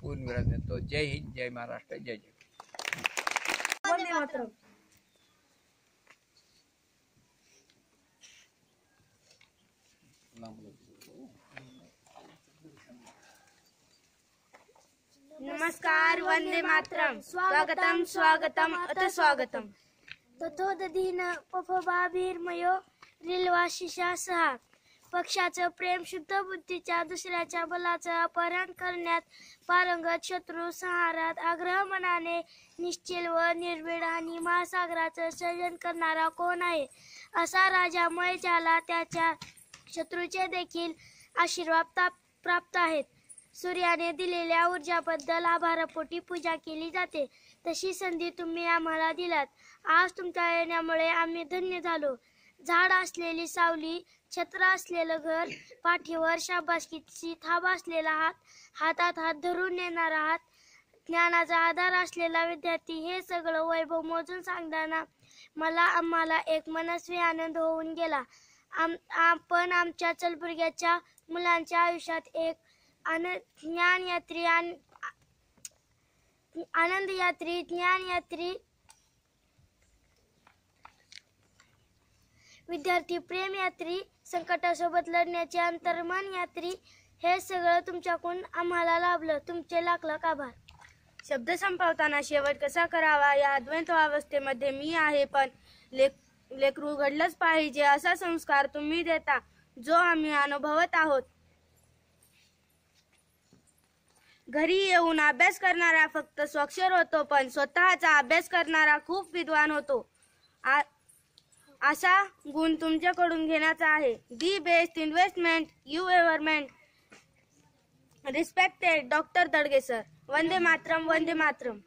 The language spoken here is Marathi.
पूर्णविराम देतो. जय हिंद, जय महाराष्ट्र, जय जय. वंदे मातरम. नमस्कार. वंदे मातरम. स्वागतम स्वागतम अथ स्वागतम. तथोदधीन पफबाभिर्मयो रिल्वाशिषा सहा. पक्षाचं प्रेम शुद्ध बुद्धीच्या दुसऱ्याच्या बलाचं अपहरण करण्यात पारंगत, शत्रू संहारात आग्रह मनाने निश्चल व निर्भीड आणि महासागराचं सर्जन करणारा कोण आहे? असा राजा मय ज्याला त्याच्या शत्रूचे देखील आशीर्वाद प्राप्त आहेत. सूर्याने दिलेल्या ऊर्जाबद्दल आभारपोटी पूजा केली जाते. तशी संधी तुम्ही आम्हाला दिलात. आज तुमच्या येण्यामुळे आम्ही धन्य झालो. झाड असलेली सावली, छत्र असलेलं घर, पाठीवर शाबासकीची थाप असलेला हात, हातात हात धरून नेणारा हात, ज्ञानाचा आधार असलेला विद्यार्थी, हे सगळं वैभव मोजून सांगताना आम्हाला एक मनस्वी आनंद होऊन गेला. आपण आमच्या चलबुर्ग्याच्या मुलांच्या आयुष्यात एक ज्ञानयात्री, आनंदयात्री, ज्ञानयात्री, विद्यार्थी प्रेमयात्री, संकटासोबत लढण्याचे अंतर्मन यात्री, हे सगळं तुमच्याकडून आम्हाला लाभलं. तुमचे लाख लाख आभार. शब्द संपवताना शेवट कसा करावा या अद्वैत अवस्थेमध्ये मी आहे, पण लेकरू घडलंच पाहिजे असा संस्कार तुम्ही देता, जो आम्ही अनुभवत आहोत. घरी येऊन अभ्यास करणारा फक्त स्वाक्षर होतो, पण स्वतःचा अभ्यास करणारा खूप विद्वान होतो. असा गुण तुमच्याकडून घेण्याचा आहे. The best investment you ever made. Respected doctor Dadge sir. Vande Mataram. Vande Mataram.